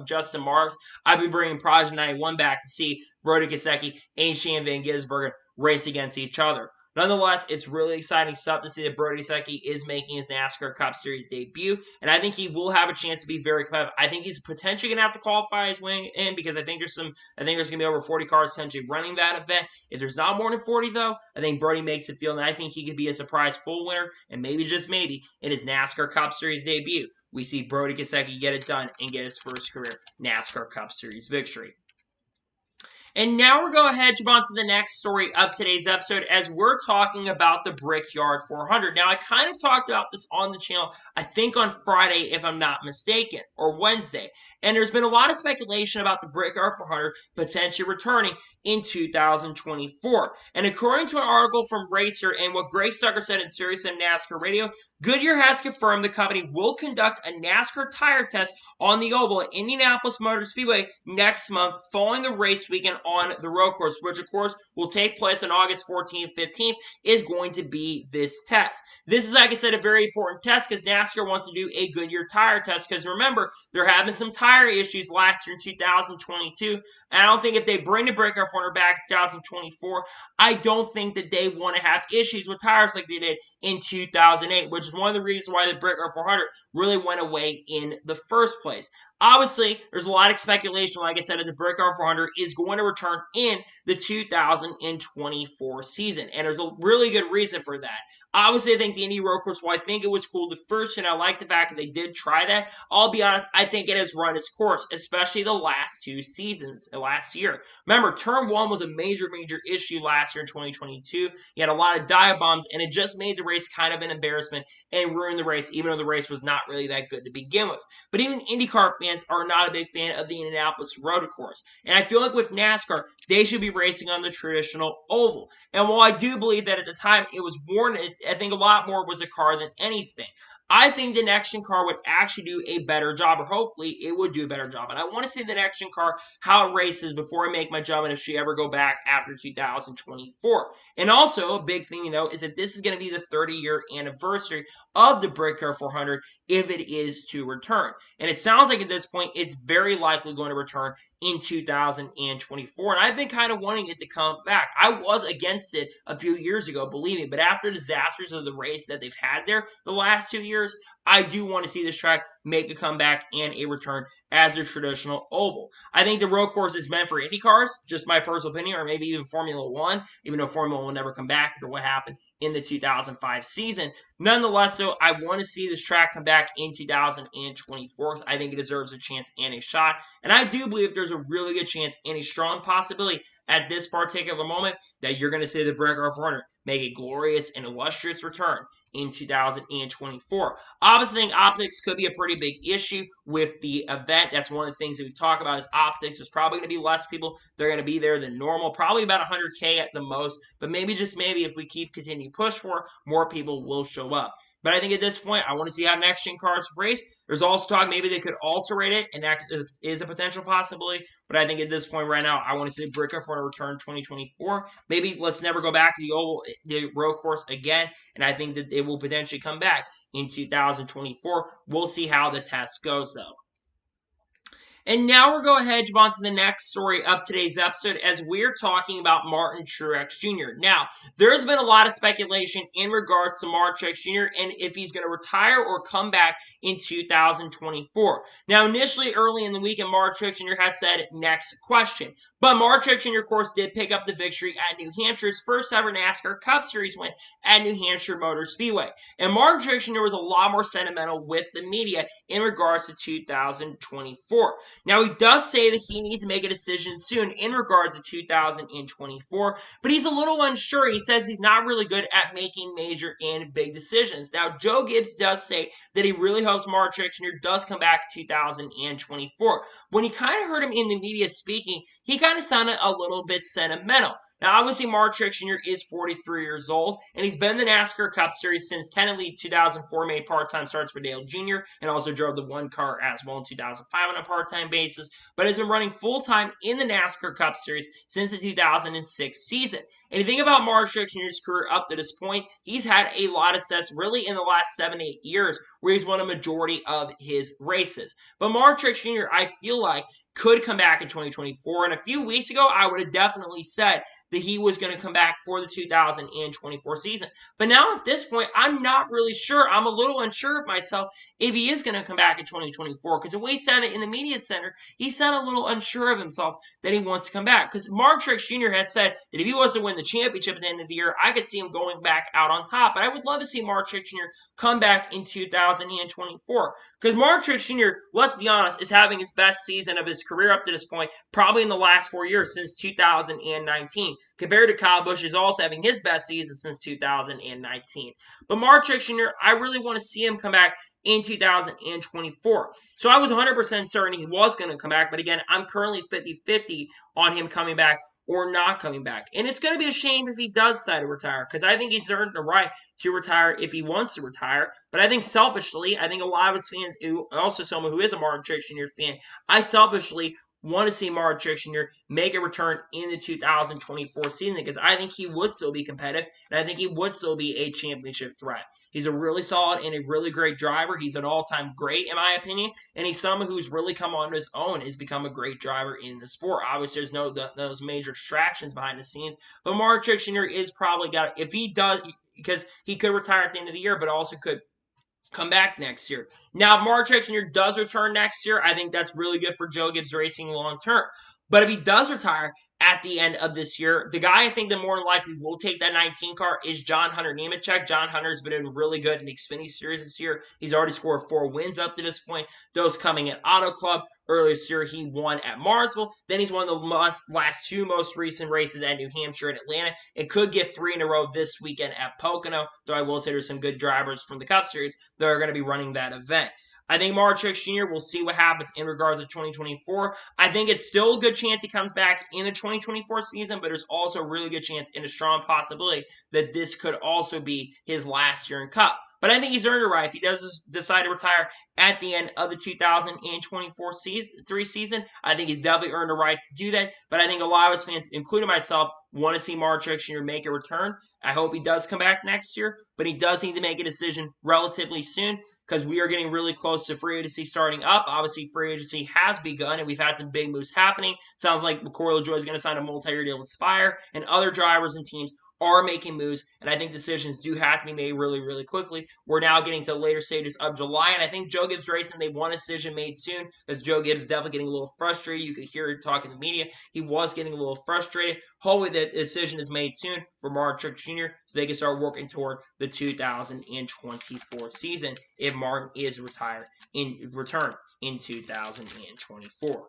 Justin Marks, I'd be bringing Proj 91 back to see Brody Kaseki and Shane Van Gisbergen race against each other. Nonetheless, it's really exciting stuff to see that Brody Kaseki is making his NASCAR Cup Series debut, and I think he will have a chance to be very competitive. I think he's potentially going to have to qualify his way in because I think there's going to be over 40 cars potentially running that event. If there's not more than 40, though, I think Brody makes it feel, and I think he could be a surprise full winner, and maybe, just maybe, in his NASCAR Cup Series debut, we see Brody Kaseki get it done and get his first career NASCAR Cup Series victory. And now we're going ahead to move on to the next story of today's episode as we're talking about the Brickyard 400. Now, I kind of talked about this on the channel, I think on Friday, if I'm not mistaken, or Wednesday. And there's been a lot of speculation about the Brickyard 400 potentially returning in 2024. And according to an article from Racer and what Greg Stucker said in Sirius and NASCAR Radio, Goodyear has confirmed the company will conduct a NASCAR tire test on the oval at Indianapolis Motor Speedway next month following the race weekend on the road course, which of course will take place on August 14th, 15th, is going to be this test. This is, like I said, a very important test because NASCAR wants to do a Goodyear tire test because remember, there have been some tire issues last year in 2022, and I don't think if they bring the Brickyard 400 back in 2024, I don't think that they want to have issues with tires like they did in 2008, which is one of the reasons why the Brickyard 400 really went away in the first place. Obviously, there's a lot of speculation, like I said, that the Brickyard 400 is going to return in the 2024 season, and there's a really good reason for that. Obviously, I think the Indy road course, while I think it was cool the first, and I like the fact that they did try that, I'll be honest, I think it has run its course, especially the last 2 seasons, last year. Remember, Turn 1 was a major issue last year in 2022. You had a lot of dive bombs, and it just made the race kind of an embarrassment and ruined the race, even though the race was not really that good to begin with. But even IndyCar fans are not a big fan of the Indianapolis road course. And I feel like with NASCAR, they should be racing on the traditional oval. And while I do believe that at the time it was warranted, I think a lot more was a car than anything. I think the next-gen car would actually do a better job, or hopefully it would do a better job. And I want to see the next-gen car, how it races before I make my judgment if she ever go back after 2024. And also, a big thing, is that this is going to be the 30-year anniversary of the Brickyard 400 if it is to return. And it sounds like at this point, it's very likely going to return in 2024. And I've been kind of wanting it to come back. I was against it a few years ago, believe me. But after disasters of the race that they've had there the last 2 years, I do want to see this track make a comeback and a return as a traditional oval. I think the road course is meant for Indy cars, just my personal opinion, or maybe even Formula One, even though Formula One will never come back after what happened in the 2005 season. Nonetheless, so I want to see this track come back in 2024 because I think it deserves a chance and a shot. And I do believe there's a really good chance and a strong possibility at this particular moment that you're going to see the Brickyard 400 make a glorious and illustrious return in 2024. Obviously, I think optics could be a pretty big issue with the event. That's one of the things that we talk about is optics. There's probably going to be less people. They're going to be there than normal, probably about 100K at the most. But maybe, just maybe, if we continue push for, more people will show up. But I think at this point, I want to see how next-gen cars race. There's also talk maybe they could alterate it, and that is a potential possibility. But I think at this point right now, I want to see Brickyard for a return 2024. Maybe let's never go back to the road course again, and I think that it will potentially come back in 2024. We'll see how the test goes, though. And now we're going ahead and jump on to the next story of today's episode as we're talking about Martin Truex Jr. Now, there's been a lot of speculation in regards to Martin Truex Jr. and if he's going to retire or come back in 2024. Now, initially, early in the week, Martin Truex Jr. had said, next question. But Martin Truex Jr., of course, did pick up the victory at New Hampshire's first ever NASCAR Cup Series win at New Hampshire Motor Speedway. And Martin Truex Jr. was a lot more sentimental with the media in regards to 2024. Now, he does say that he needs to make a decision soon in regards to 2024, but he's a little unsure. He says he's not really good at making major and big decisions. Now, Joe Gibbs does say that he really hopes Martin Truex Jr. does come back in 2024. When he kind of heard him in the media speaking, he kind of sounded a little bit sentimental. Now, obviously, Martin Truex Jr. is 43 years old, and he's been in the NASCAR Cup Series since technically 2004, made part-time starts for Dale Jr., and also drove the one car as well in 2005 on a part-time basis, but has been running full-time in the NASCAR Cup Series since the 2006 season. And you think about Martin Truex Jr.'s career up to this point, he's had a lot of success really in the last 7-8 years where he's won a majority of his races. But Martin Truex Jr., I feel like, could come back in 2024. And a few weeks ago, I would have definitely said that he was going to come back for the 2024 season. But now at this point, I'm not really sure. I'm a little unsure of myself if he is going to come back in 2024. Because the way he sounded in the media center, he sounded a little unsure of himself that he wants to come back. Because Martin Truex Jr. has said that if he was to win the championship at the end of the year, I could see him going back out on top. But I would love to see Martin Truex Jr. come back in 2024. Because Martin Truex Jr., let's be honest, is having his best season of his career up to this point, probably in the last 4 years since 2019. Compared to Kyle Busch, who's also having his best season since 2019. But Martin Truex Jr., I really want to see him come back in 2024. So I was 100% certain he was going to come back, but again, I'm currently 50-50 on him coming back or not coming back. And it's going to be a shame if he does decide to retire, because I think he's earned the right to retire if he wants to retire. But I think selfishly, I think a lot of his fans, also someone who is a Martin Truex Jr. fan, I selfishly want to see Martin Truex Jr. make a return in the 2024 season because I think he would still be competitive and I think he would still be a championship threat. He's a really solid and a really great driver. He's an all-time great in my opinion, and he's someone who's really come on his own and has become a great driver in the sport. Obviously, there's those major distractions behind the scenes, but Martin Truex Jr. is probably got, if he does, because he could retire at the end of the year, but also could come back next year. Now, if Martin Truex Jr. does return next year, I think that's really good for Joe Gibbs Racing long term. But if he does retire at the end of this year, the guy I think that more than likely will take that 19 car is John Hunter Nemechek. John Hunter's been doing really good in the Xfinity Series this year. He's already scored 4 wins up to this point. Those coming at Auto Club. Earlier this year, he won at Martinsville. Then he's won the last 2 most recent races at New Hampshire and Atlanta. It could get 3 in a row this weekend at Pocono, though I will say there's some good drivers from the Cup Series that are going to be running that event. I think Martin Truex Jr. will see what happens in regards to 2024. I think it's still a good chance he comes back in the 2024 season, but there's also a really good chance and a strong possibility that this could also be his last year in Cup. But I think he's earned it right. If he does decide to retire at the end of the 2024 season, I think he's definitely earned the right to do that. But I think a lot of his fans, including myself, want to see Martin Truex Jr. make a return. I hope he does come back next year, but he does need to make a decision relatively soon because we are getting really close to free agency starting up. Obviously, free agency has begun, and we've had some big moves happening. Sounds like McCoy LaJoie is going to sign a multi-year deal with Spire, and other drivers and teams are making moves, and I think decisions do have to be made really, really quickly. We're now getting to the later stages of July, and I think Joe Gibbs Racing, they want a decision made soon, because Joe Gibbs is definitely getting a little frustrated. You could hear him talking to the media. He was getting a little frustrated. Hopefully that decision is made soon for Martin Truex Jr. so they can start working toward the 2024 season if Martin is returned in 2024.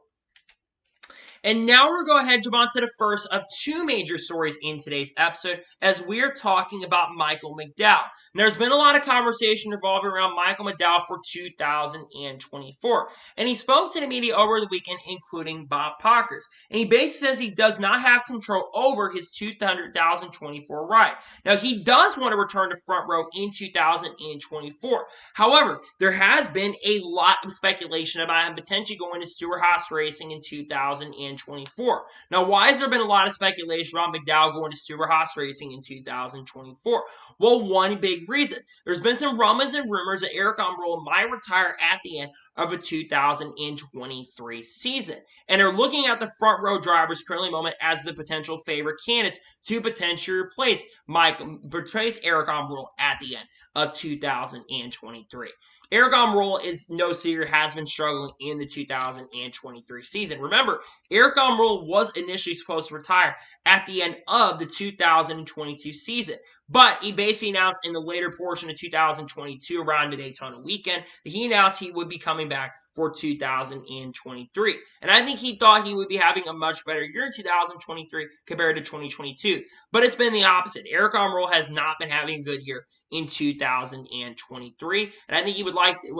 And now we're going to go ahead and jump on to the first of 2 major stories in today's episode as we're talking about Michael McDowell. And there's been a lot of conversation revolving around Michael McDowell for 2024. And he spoke to the media over the weekend, including Bob Pockers. And he basically says he does not have control over his 2024 ride. Now, he does want to return to front row in 2024. However, there has been a lot of speculation about him potentially going to Stewart Haas Racing in 2024. 2024. Now, why has there been a lot of speculation around McDowell going to Stewart Haas Racing in 2024? Well, one big reason. There's been some rumors and rumors that Eric Almirola might retire at the end of a 2023 season. And they're looking at the front row drivers currently moment as the potential favorite candidates to potentially replace Eric Almirola at the end of 2023. Eric Almirola is no secret has been struggling in the 2023 season. Remember, Eric Almirola was initially supposed to retire at the end of the 2022 season, but he basically announced in the later portion of 2022, around the Daytona weekend, that he announced he would be coming back for 2023. And I think he thought he would be having a much better year in 2023 compared to 2022. But it's been the opposite. Eric Almirola has not been having a good year in 2023. And I think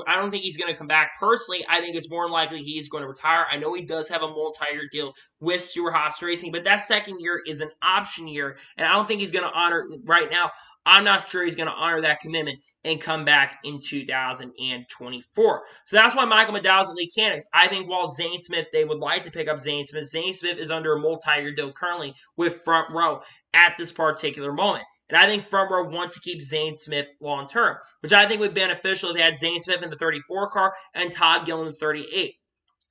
I don't think he's going to come back personally. I think it's more likely he's going to retire. I know he does have a multi-year deal with Stewart Haas Racing, but that second year is an option year. And I don't think he's going to honor right now. I'm not sure he's going to honor that commitment and come back in 2024. So that's why Michael McDowell's the lead candidates. I think while Zane Smith, they would like to pick up Zane Smith. Zane Smith is under a multi-year deal currently with Front Row at this particular moment. And I think Front Row wants to keep Zane Smith long term, which I think would be beneficial if they had Zane Smith in the 34 car and Todd Gilliland in the 38.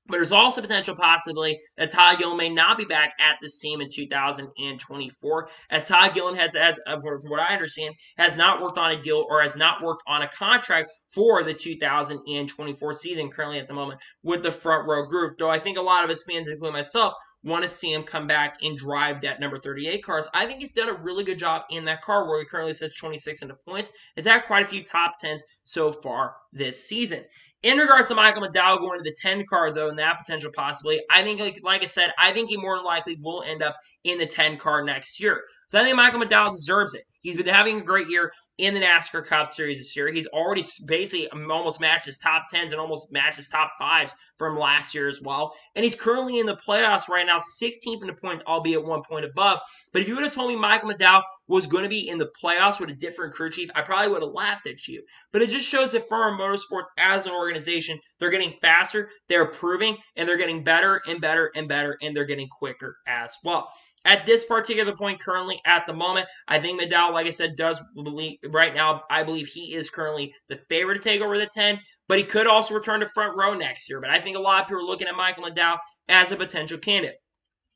But there's also potential possibility that Todd Gilliland may not be back at this team in 2024, as Todd Gilliland from what I understand, has not worked on a deal or has not worked on a contract for the 2024 season currently at the moment with the Front Row group. Though I think a lot of his fans, including myself, want to see him come back and drive that number 38 cars. I think he's done a really good job in that car where he currently sits 26 into points. Has had quite a few top 10s so far this season. In regards to Michael McDowell going to the 10 car, though, and that potential possibility, I think, like I said, I think he more than likely will end up in the 10 car next year. So I think Michael McDowell deserves it. He's been having a great year in the NASCAR Cup Series this year. He's already basically almost matched his top 10s and almost matched his top 5s from last year as well. And he's currently in the playoffs right now, 16th in the points, albeit 1 point above. But if you would have told me Michael McDowell was going to be in the playoffs with a different crew chief, I probably would have laughed at you. But it just shows that Firm Motorsports as an organization, they're getting faster, they're improving, and they're getting better and better and better, and they're getting quicker as well. At this particular point currently at the moment, I think McDowell, like I said, does believe right now, I believe he is currently the favorite to take over the 10, but he could also return to Front Row next year. But I think a lot of people are looking at Michael McDowell as a potential candidate.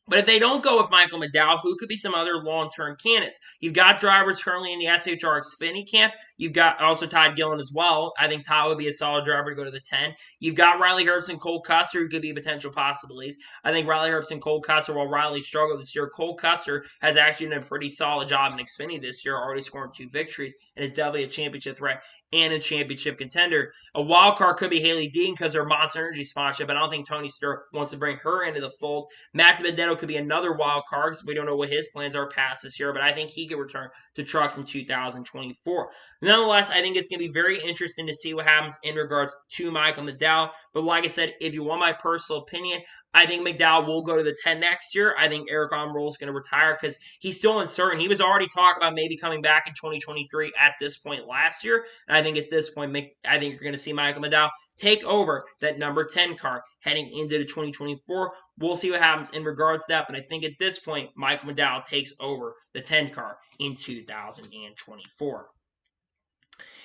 But if they don't go with Michael McDowell, who could be some other long-term candidates? You've got drivers currently in the SHR Xfinity camp. You've got also Todd Gilliland as well. I think Todd would be a solid driver to go to the 10. You've got Riley Herbst and Cole Custer, who could be potential possibilities. I think Riley Herbst and Cole Custer, while Riley struggled this year, Cole Custer has actually done a pretty solid job in Xfinity this year, already scoring 2 victories, and is definitely a championship threat and a championship contender. A wild card could be Haley Dean because of her Monster Energy sponsorship, but I don't think Tony Stewart wants to bring her into the fold. Matt DiBenedetto could be another wild card because we don't know what his plans are past this year, but I think he could return to trucks in 2024. Nonetheless, I think it's going to be very interesting to see what happens in regards to Michael McDowell. But like I said, if you want my personal opinion, I think McDowell will go to the 10 next year. I think Eric Almirola is going to retire because he's still uncertain. He was already talking about maybe coming back in 2023 at this point last year. And I think at this point, I think you're going to see Michael McDowell take over that number 10 car heading into the 2024. We'll see what happens in regards to that. But I think at this point, Michael McDowell takes over the 10 car in 2024.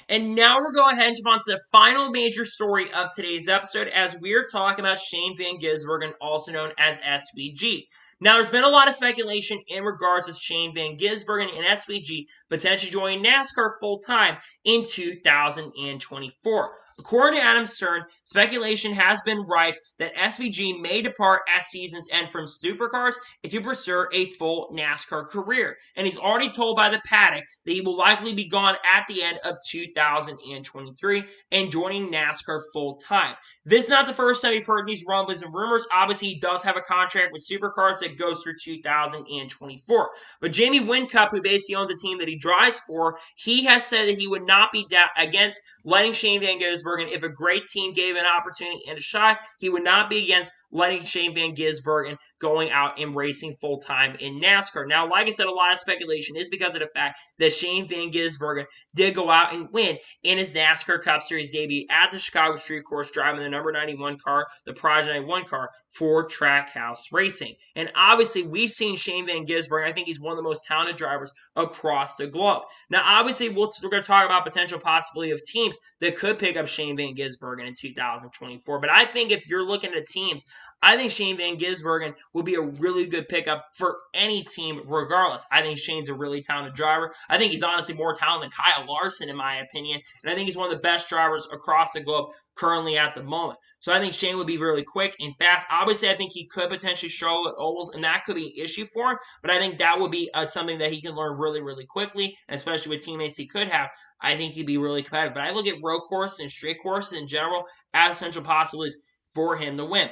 And now we're going ahead and jump on to the final major story of today's episode as we're talking about Shane Van Gisbergen, also known as SVG. Now, there's been a lot of speculation in regards to Shane Van Gisbergen and SVG potentially joining NASCAR full-time in 2024. According to Adam Stern, speculation has been rife that SVG may depart at season's end from supercars if you pursue a full NASCAR career. And he's already told by the paddock that he will likely be gone at the end of 2023 and joining NASCAR full-time. This is not the first time we've heard these rumblings and rumors. Obviously, he does have a contract with supercars that goes through 2024. But Jamie Whincup, who basically owns a team that he drives for, he has said that he would not be against letting Shane Van Gisbergen Gisbergen. If a great team gave an opportunity and a shot, he would not be against letting Shane Van Gisbergen going out and racing full-time in NASCAR. Now, like I said, a lot of speculation is because of the fact that Shane Van Gisbergen did go out and win in his NASCAR Cup Series debut at the Chicago Street Course, driving the number 91 car, the Pagenaud 91 car, for Trackhouse Racing. And obviously, we've seen Shane Van Gisbergen. I think he's one of the most talented drivers across the globe. Now, obviously, we're going to talk about potential possibility of teams that could pick up Shane Van Gisbergen in 2024. But I think if you're looking at teams, I think Shane Van Gisbergen will be a really good pickup for any team regardless. I think Shane's a really talented driver. I think he's honestly more talented than Kyle Larson in my opinion. And I think he's one of the best drivers across the globe currently at the moment. So I think Shane would be really quick and fast. Obviously, I think he could potentially struggle at ovals, and that could be an issue for him. But I think that would be something that he can learn really, really quickly, and especially with teammates he could have. I think he'd be really competitive. But I look at road courses and straight courses in general as essential possibilities for him to win.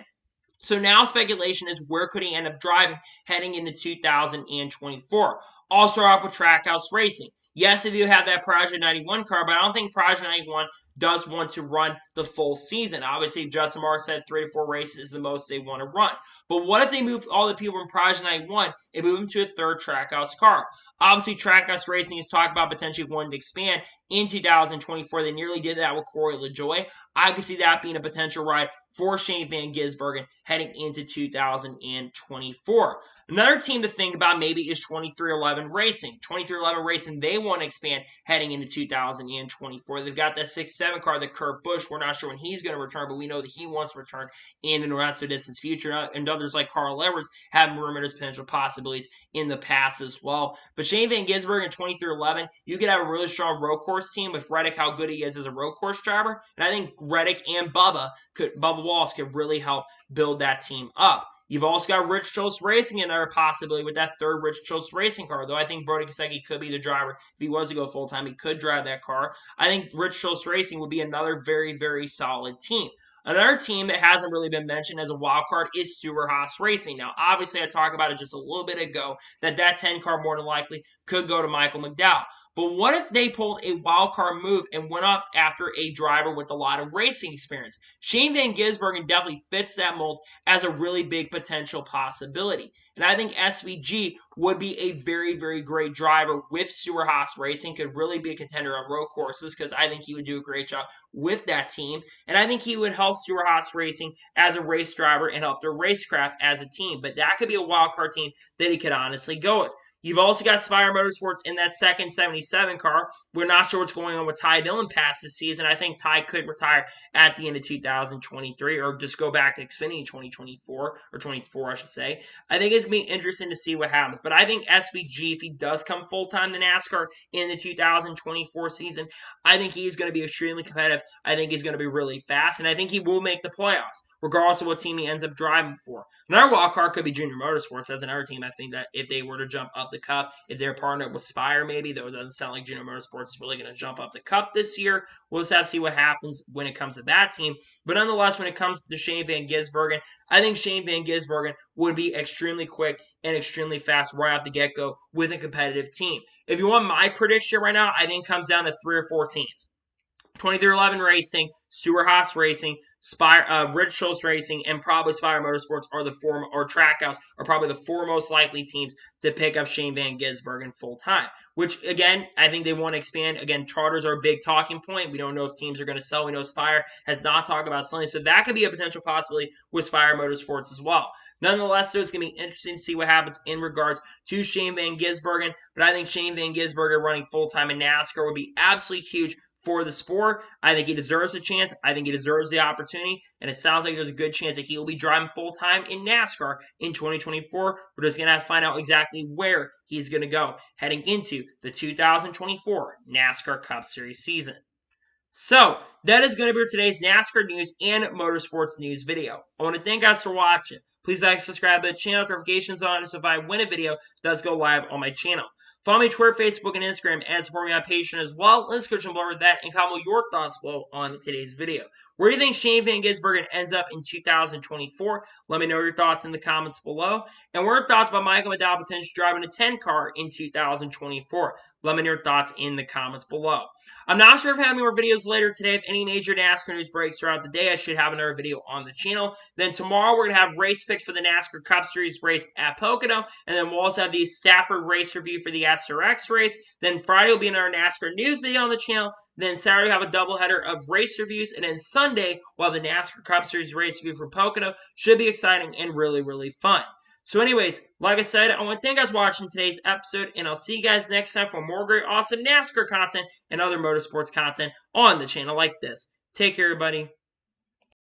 So now speculation is where could he end up driving heading into 2024. I'll start off with Trackhouse Racing. Yes, if you have that Pagenaud 91 car, but I don't think Pagenaud 91 does want to run the full season. Obviously, Justin Marks said 3 to 4 races is the most they want to run. But what if they move all the people from Pagenaud 91 and move them to a third Trackhouse car? Obviously, Trackhouse Racing is talking about potentially wanting to expand in 2024. They nearly did that with Corey LaJoie. I could see that being a potential ride for Shane Van Gisbergen heading into 2024. Another team to think about maybe is 2311 Racing. 2311 Racing, they want to expand heading into 2024. They've got that 6-7 car, the Kurt Busch. We're not sure when he's going to return, but we know that he wants to return in the not-so-distant future. And others like Carl Edwards have rumored as potential possibilities in the past as well. But Shane Van Gisbergen in 2311, you could have a really strong road course team with Reddick, how good he is as a road course driver. And I think Reddick and Bubba Wallace could really help build that team up. You've also got Rich Choate Racing, another possibility with that third Rich Choate Racing car, though I think Brody Kaseki could be the driver. If he was to go full-time, he could drive that car. I think Rich Choate Racing would be another very, very solid team. Another team that hasn't really been mentioned as a wild card is Stewart Haas Racing. Now, obviously, I talked about it just a little bit ago that 10 car more than likely could go to Michael McDowell. But what if they pulled a wild card move and went off after a driver with a lot of racing experience? Shane Van Gisbergen definitely fits that mold as a really big potential possibility. And I think SVG would be a very, very great driver with Stewart Haas Racing. Could really be a contender on road courses because I think he would do a great job with that team. And I think he would help Stewart Haas Racing as a race driver and help their racecraft as a team. But that could be a wild card team that he could honestly go with. You've also got Spire Motorsports in that second 77 car. We're not sure what's going on with Ty Dillon past this season. I think Ty could retire at the end of 2023 or just go back to Xfinity 2024 or 24, I should say. I think it's going to be interesting to see what happens. But I think SVG, if he does come full-time to NASCAR in the 2024 season, I think he's going to be extremely competitive. I think he's going to be really fast, and I think he will make the playoffs, regardless of what team he ends up driving for. Another wild card could be Junior Motorsports. That's another team I think that if they were to jump up the Cup, if they're partnered with Spire maybe, though it doesn't sound like Junior Motorsports is really going to jump up the Cup this year. We'll just have to see what happens when it comes to that team. But nonetheless, when it comes to Shane Van Gisbergen, I think Shane Van Gisbergen would be extremely quick and extremely fast right off the get-go with a competitive team. If you want my prediction right now, I think it comes down to 3 or 4 teams. 2311 Racing, Stewart Haas Racing, Rich Choate Racing, and probably Spire Motorsports are the four, or Trackhouse are probably the 4 most likely teams to pick up Shane Van Gisbergen full time. Which again, I think they want to expand. Again, charters are a big talking point. We don't know if teams are going to sell. We know Spire has not talked about selling, so that could be a potential possibility with Spire Motorsports as well. Nonetheless, so it's going to be interesting to see what happens in regards to Shane Van Gisbergen. But I think Shane Van Gisbergen running full time in NASCAR would be absolutely huge for the sport. I think he deserves a chance. I think he deserves the opportunity. And it sounds like there's a good chance that he will be driving full-time in NASCAR in 2024. We're just going to have to find out exactly where he's going to go heading into the 2024 NASCAR Cup Series season. So, that is going to be today's NASCAR news and motorsports news video. I want to thank you guys for watching. Please like, subscribe to the channel, notifications on, so if I win a video, it does go live on my channel. Follow me on Twitter, Facebook, and Instagram, and support me on Patreon as well. Let's go jump over that and comment your thoughts below on today's video. Where do you think Shane Van Gisbergen ends up in 2024? Let me know your thoughts in the comments below. And what are your thoughts about Michael McDowell potentially driving a 10 car in 2024? Let me know your thoughts in the comments below. I'm not sure if I have any more videos later today. If any major NASCAR news breaks throughout the day, I should have another video on the channel. Then tomorrow, we're going to have race picks for the NASCAR Cup Series race at Pocono. And then we'll also have the Stafford race review for the SRX race. Then Friday will be another NASCAR news video on the channel. Then Saturday, we'll have a doubleheader of race reviews. And then Sunday, we'll have the NASCAR Cup Series race review for Pocono. Should be exciting and really, really fun. So anyways, like I said, I want to thank you guys for watching today's episode, and I'll see you guys next time for more great, awesome NASCAR content and other motorsports content on the channel like this. Take care, everybody.